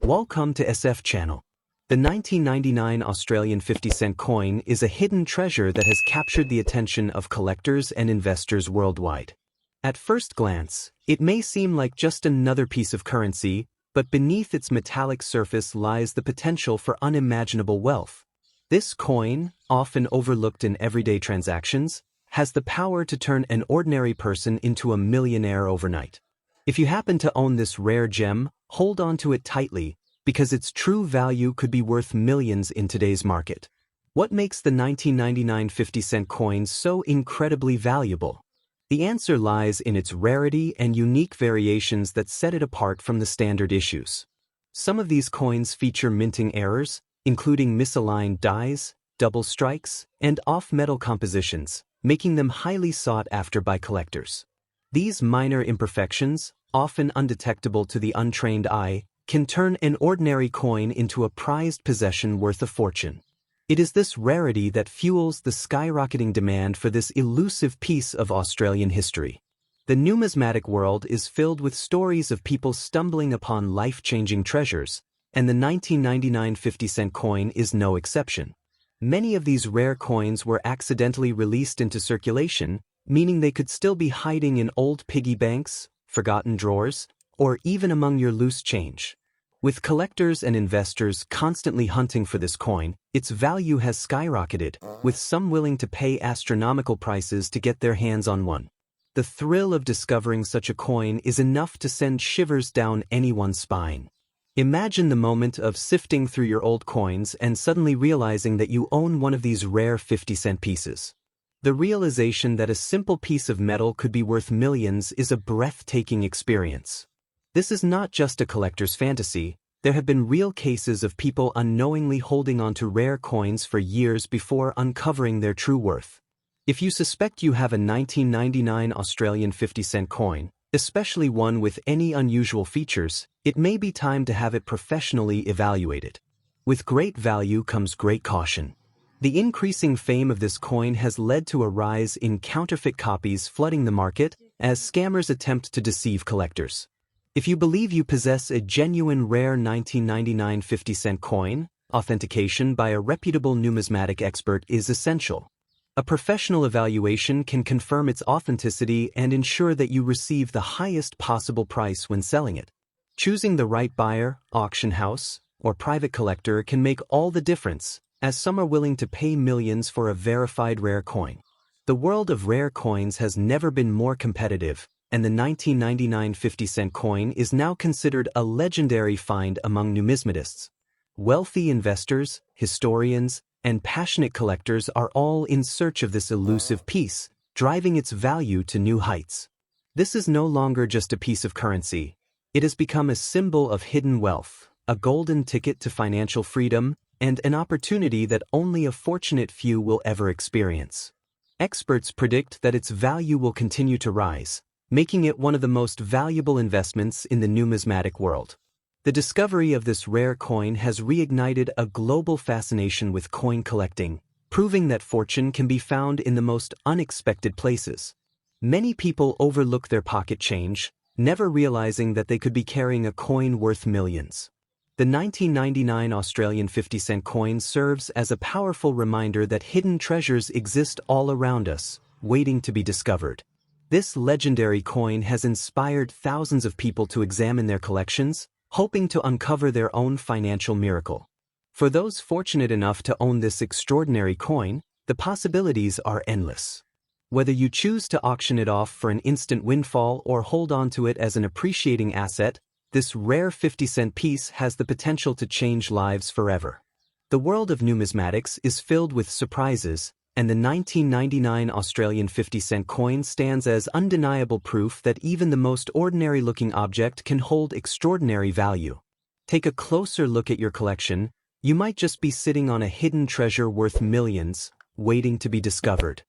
Welcome to SF channel. The 1999 Australian 50-cent coin is a hidden treasure that has captured the attention of collectors and investors worldwide. At first glance, it may seem like just another piece of currency, but beneath its metallic surface lies the potential for unimaginable wealth. This coin, often overlooked in everyday transactions, has the power to turn an ordinary person into a millionaire overnight. If you happen to own this rare gem, hold on to it tightly, because its true value could be worth millions in today's market. What makes the 1999 50-cent coin so incredibly valuable? The answer lies in its rarity and unique variations that set it apart from the standard issues. Some of these coins feature minting errors, including misaligned dies, double strikes, and off-metal compositions, making them highly sought after by collectors. These minor imperfections, often undetectable to the untrained eye, can turn an ordinary coin into a prized possession worth a fortune. It is this rarity that fuels the skyrocketing demand for this elusive piece of Australian history. The numismatic world is filled with stories of people stumbling upon life-changing treasures, and the 1999 50-cent coin is no exception. Many of these rare coins were accidentally released into circulation, meaning they could still be hiding in old piggy banks, forgotten drawers, or even among your loose change. With collectors and investors constantly hunting for this coin, its value has skyrocketed, with some willing to pay astronomical prices to get their hands on one. The thrill of discovering such a coin is enough to send shivers down anyone's spine. Imagine the moment of sifting through your old coins and suddenly realizing that you own one of these rare 50-cent pieces. The realization that a simple piece of metal could be worth millions is a breathtaking experience. This is not just a collector's fantasy. There have been real cases of people unknowingly holding onto rare coins for years before uncovering their true worth. If you suspect you have a 1999 Australian 50-cent coin, especially one with any unusual features, it may be time to have it professionally evaluated. With great value comes great caution. The increasing fame of this coin has led to a rise in counterfeit copies flooding the market as scammers attempt to deceive collectors. If you believe you possess a genuine rare 1999 50-cent coin, authentication by a reputable numismatic expert is essential. A professional evaluation can confirm its authenticity and ensure that you receive the highest possible price when selling it. Choosing the right buyer, auction house, or private collector can make all the difference, as some are willing to pay millions for a verified rare coin. The world of rare coins has never been more competitive, and the 1999 50-cent coin is now considered a legendary find among numismatists. Wealthy investors, historians, and passionate collectors are all in search of this elusive piece, driving its value to new heights. This is no longer just a piece of currency. It has become a symbol of hidden wealth, a golden ticket to financial freedom, and an opportunity that only a fortunate few will ever experience. Experts predict that its value will continue to rise, making it one of the most valuable investments in the numismatic world. The discovery of this rare coin has reignited a global fascination with coin collecting, proving that fortune can be found in the most unexpected places. Many people overlook their pocket change, never realizing that they could be carrying a coin worth millions. The 1999 Australian 50-cent coin serves as a powerful reminder that hidden treasures exist all around us, waiting to be discovered. This legendary coin has inspired thousands of people to examine their collections, hoping to uncover their own financial miracle. For those fortunate enough to own this extraordinary coin, the possibilities are endless. Whether you choose to auction it off for an instant windfall or hold on to it as an appreciating asset, this rare 50-cent piece has the potential to change lives forever. The world of numismatics is filled with surprises, and the 1999 Australian 50-cent coin stands as undeniable proof that even the most ordinary-looking object can hold extraordinary value. Take a closer look at your collection. You might just be sitting on a hidden treasure worth millions, waiting to be discovered.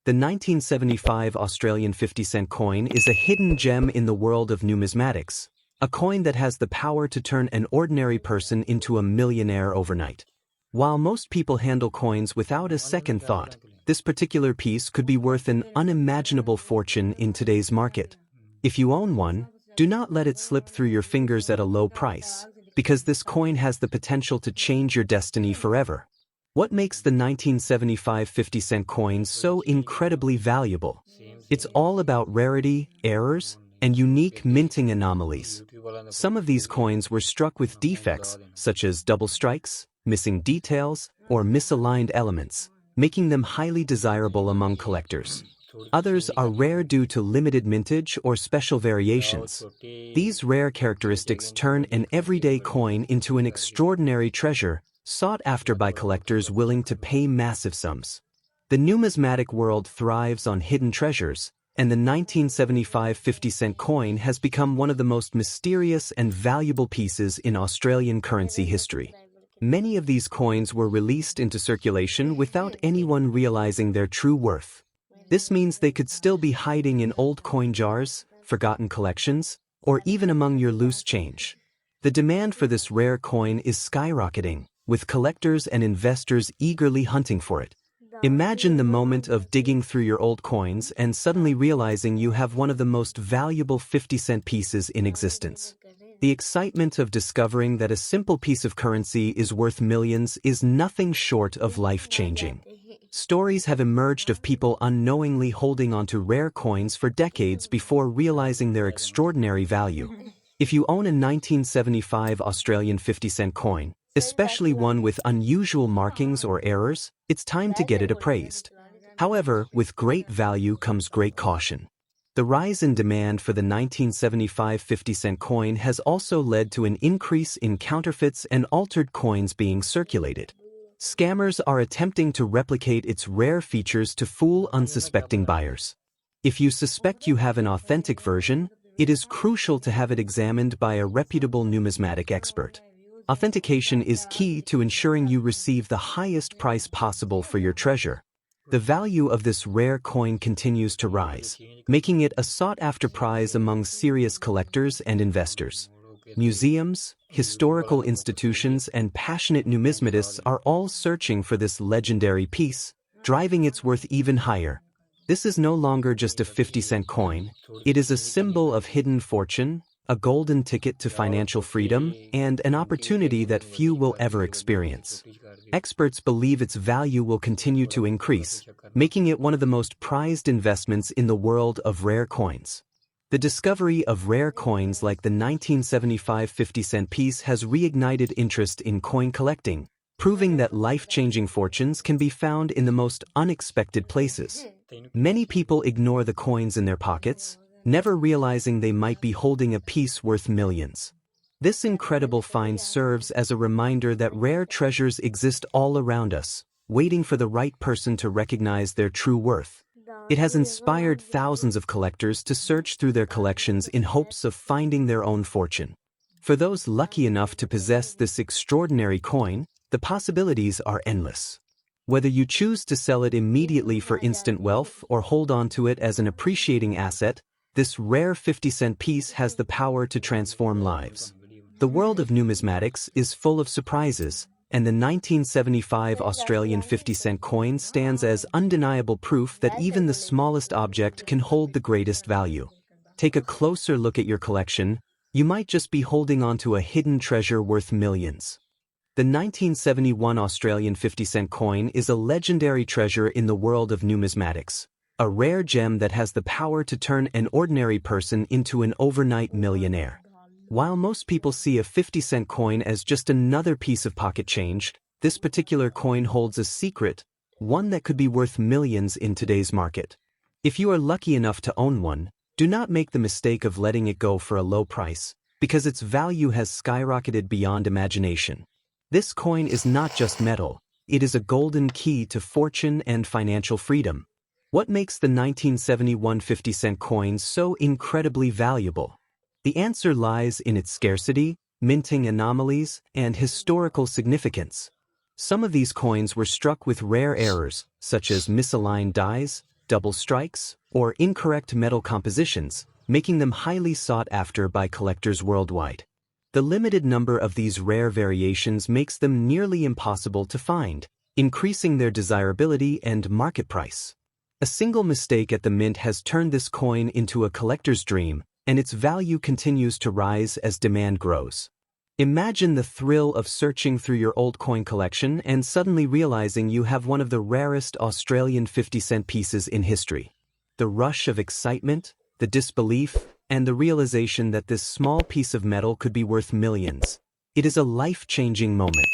The 1975 Australian 50-cent coin is a hidden gem in the world of numismatics, a coin that has the power to turn an ordinary person into a millionaire overnight. While most people handle coins without a second thought, this particular piece could be worth an unimaginable fortune in today's market. If you own one, do not let it slip through your fingers at a low price. because this coin has the potential to change your destiny forever. What makes the 1975 50-cent coin so incredibly valuable? It's all about rarity, errors, and unique minting anomalies. Some of these coins were struck with defects, such as double strikes, missing details, or misaligned elements, making them highly desirable among collectors. Others are rare due to limited mintage or special variations. These rare characteristics turn an everyday coin into an extraordinary treasure, sought after by collectors willing to pay massive sums. The numismatic world thrives on hidden treasures, and the 1975 50-cent coin has become one of the most mysterious and valuable pieces in Australian currency history. Many of these coins were released into circulation without anyone realizing their true worth. This means they could still be hiding in old coin jars, forgotten collections, or even among your loose change. The demand for this rare coin is skyrocketing, with collectors and investors eagerly hunting for it. Imagine the moment of digging through your old coins and suddenly realizing you have one of the most valuable 50-cent pieces in existence. The excitement of discovering that a simple piece of currency is worth millions is nothing short of life-changing. Stories have emerged of people unknowingly holding onto rare coins for decades before realizing their extraordinary value. If you own a 1975 Australian 50-cent coin, especially one with unusual markings or errors, it's time to get it appraised. However, with great value comes great caution. The rise in demand for the 1975 50-cent coin has also led to an increase in counterfeits and altered coins being circulated. Scammers are attempting to replicate its rare features to fool unsuspecting buyers. If you suspect you have an authentic version, it is crucial to have it examined by a reputable numismatic expert. Authentication is key to ensuring you receive the highest price possible for your treasure. The value of this rare coin continues to rise, making it a sought-after prize among serious collectors and investors. Museums, historical institutions, and passionate numismatists are all searching for this legendary piece, driving its worth even higher. This is no longer just a 50-cent coin, it is a symbol of hidden fortune, a golden ticket to financial freedom, and an opportunity that few will ever experience. Experts believe its value will continue to increase, making it one of the most prized investments in the world of rare coins. The discovery of rare coins like the 1975 50-cent piece has reignited interest in coin collecting, proving that life-changing fortunes can be found in the most unexpected places. Many people ignore the coins in their pockets, never realizing they might be holding a piece worth millions. This incredible find serves as a reminder that rare treasures exist all around us, waiting for the right person to recognize their true worth. It has inspired thousands of collectors to search through their collections in hopes of finding their own fortune. For those lucky enough to possess this extraordinary coin, the possibilities are endless. Whether you choose to sell it immediately for instant wealth or hold on to it as an appreciating asset, this rare 50-cent piece has the power to transform lives. The world of numismatics is full of surprises, and the 1975 Australian 50-cent coin stands as undeniable proof that even the smallest object can hold the greatest value. Take a closer look at your collection. You might just be holding on to a hidden treasure worth millions. The 1971 Australian 50-cent coin is a legendary treasure in the world of numismatics, a rare gem that has the power to turn an ordinary person into an overnight millionaire. While most people see a 50-cent coin as just another piece of pocket change, this particular coin holds a secret, one that could be worth millions in today's market. If you are lucky enough to own one, do not make the mistake of letting it go for a low price, because its value has skyrocketed beyond imagination. This coin is not just metal, it is a golden key to fortune and financial freedom. What makes the 1971 50-cent coin so incredibly valuable? The answer lies in its scarcity, minting anomalies, and historical significance. Some of these coins were struck with rare errors, such as misaligned dies, double strikes, or incorrect metal compositions, making them highly sought after by collectors worldwide. The limited number of these rare variations makes them nearly impossible to find, increasing their desirability and market price. A single mistake at the mint has turned this coin into a collector's dream, and its value continues to rise as demand grows. Imagine the thrill of searching through your old coin collection and suddenly realizing you have one of the rarest Australian 50-cent pieces in history. The rush of excitement, the disbelief, and the realization that this small piece of metal could be worth millions. It is a life-changing moment.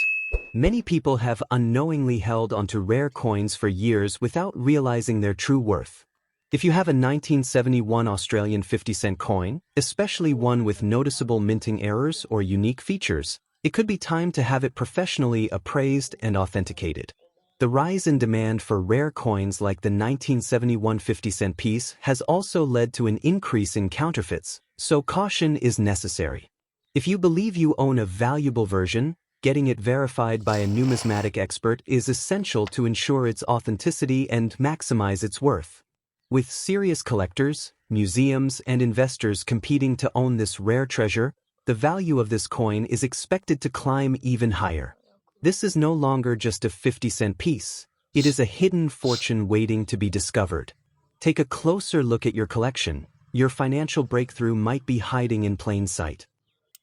Many people have unknowingly held onto rare coins for years without realizing their true worth. If you have a 1971 Australian 50-cent coin, especially one with noticeable minting errors or unique features, it could be time to have it professionally appraised and authenticated. The rise in demand for rare coins like the 1971 50-cent piece has also led to an increase in counterfeits, so caution is necessary. If you believe you own a valuable version, getting it verified by a numismatic expert is essential to ensure its authenticity and maximize its worth. With serious collectors, museums, and investors competing to own this rare treasure, the value of this coin is expected to climb even higher. This is no longer just a 50-cent piece. It is a hidden fortune waiting to be discovered. Take a closer look at your collection. Your financial breakthrough might be hiding in plain sight.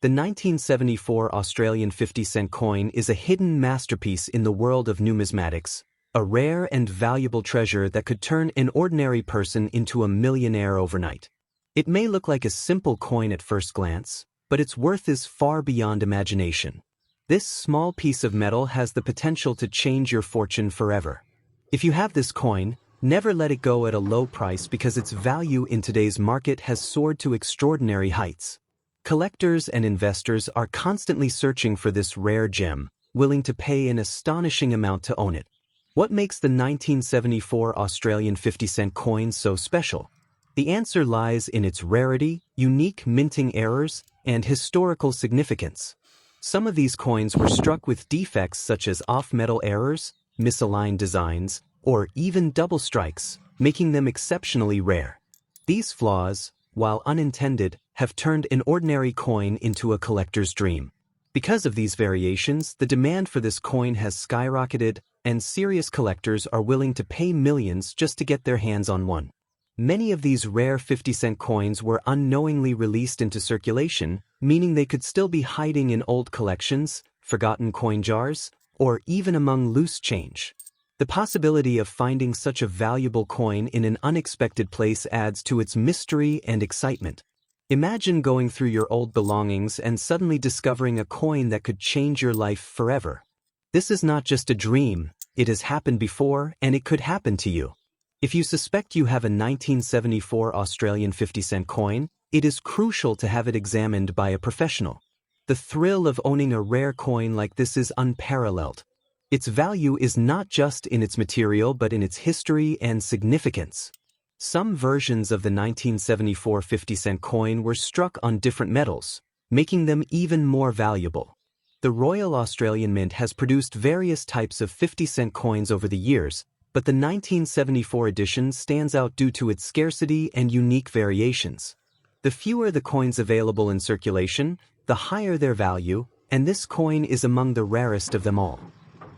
The 1974 Australian 50-cent coin is a hidden masterpiece in the world of numismatics, a rare and valuable treasure that could turn an ordinary person into a millionaire overnight. It may look like a simple coin at first glance, but its worth is far beyond imagination. This small piece of metal has the potential to change your fortune forever. If you have this coin, never let it go at a low price because its value in today's market has soared to extraordinary heights. Collectors and investors are constantly searching for this rare gem, willing to pay an astonishing amount to own it. What makes the 1974 Australian 50-cent coin so special? The answer lies in its rarity, unique minting errors, and historical significance. Some of these coins were struck with defects such as off-metal errors, misaligned designs, or even double strikes, making them exceptionally rare. These flaws, while unintended, have turned an ordinary coin into a collector's dream. Because of these variations, the demand for this coin has skyrocketed, and serious collectors are willing to pay millions just to get their hands on one. Many of these rare 50-cent coins were unknowingly released into circulation, meaning they could still be hiding in old collections, forgotten coin jars, or even among loose change. The possibility of finding such a valuable coin in an unexpected place adds to its mystery and excitement. Imagine going through your old belongings and suddenly discovering a coin that could change your life forever. This is not just a dream, it has happened before and it could happen to you. If you suspect you have a 1974 Australian 50-cent coin, it is crucial to have it examined by a professional. The thrill of owning a rare coin like this is unparalleled. Its value is not just in its material but in its history and significance. Some versions of the 1974 50-cent coin were struck on different metals, making them even more valuable. The Royal Australian Mint has produced various types of 50-cent coins over the years, but the 1974 edition stands out due to its scarcity and unique variations. The fewer the coins available in circulation, the higher their value, and this coin is among the rarest of them all.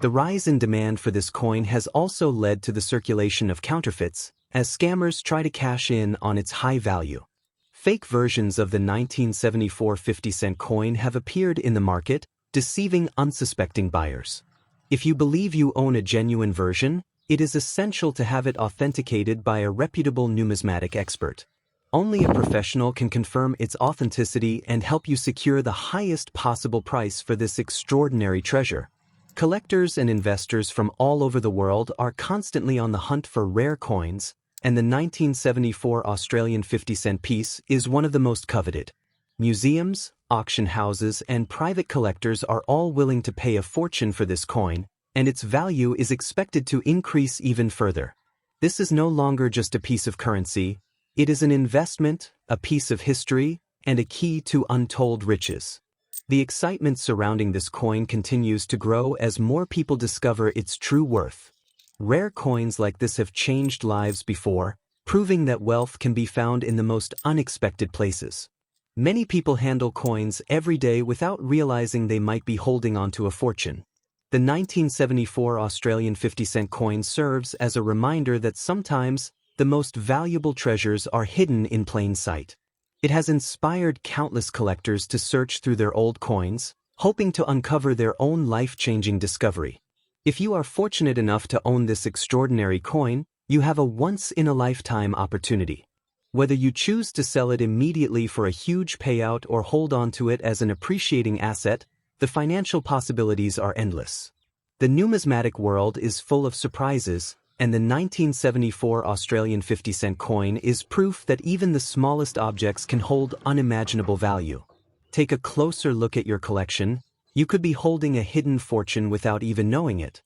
The rise in demand for this coin has also led to the circulation of counterfeits, as scammers try to cash in on its high value. Fake versions of the 1974 50-cent coin have appeared in the market, deceiving unsuspecting buyers. If you believe you own a genuine version, it is essential to have it authenticated by a reputable numismatic expert. Only a professional can confirm its authenticity and help you secure the highest possible price for this extraordinary treasure. Collectors and investors from all over the world are constantly on the hunt for rare coins, and the 1974 Australian 50-cent piece is one of the most coveted. Museums, auction houses, and private collectors are all willing to pay a fortune for this coin, and its value is expected to increase even further. This is no longer just a piece of currency, it is an investment, a piece of history, and a key to untold riches. The excitement surrounding this coin continues to grow as more people discover its true worth. Rare coins like this have changed lives before, proving that wealth can be found in the most unexpected places. Many people handle coins every day without realizing they might be holding onto a fortune. The 1974 Australian 50-cent coin serves as a reminder that sometimes the most valuable treasures are hidden in plain sight. It has inspired countless collectors to search through their old coins, hoping to uncover their own life-changing discovery. If you are fortunate enough to own this extraordinary coin, you have a once-in-a-lifetime opportunity. Whether you choose to sell it immediately for a huge payout or hold on to it as an appreciating asset, the financial possibilities are endless. The numismatic world is full of surprises, and the 1974 Australian 50-cent coin is proof that even the smallest objects can hold unimaginable value. Take a closer look at your collection. You could be holding a hidden fortune without even knowing it.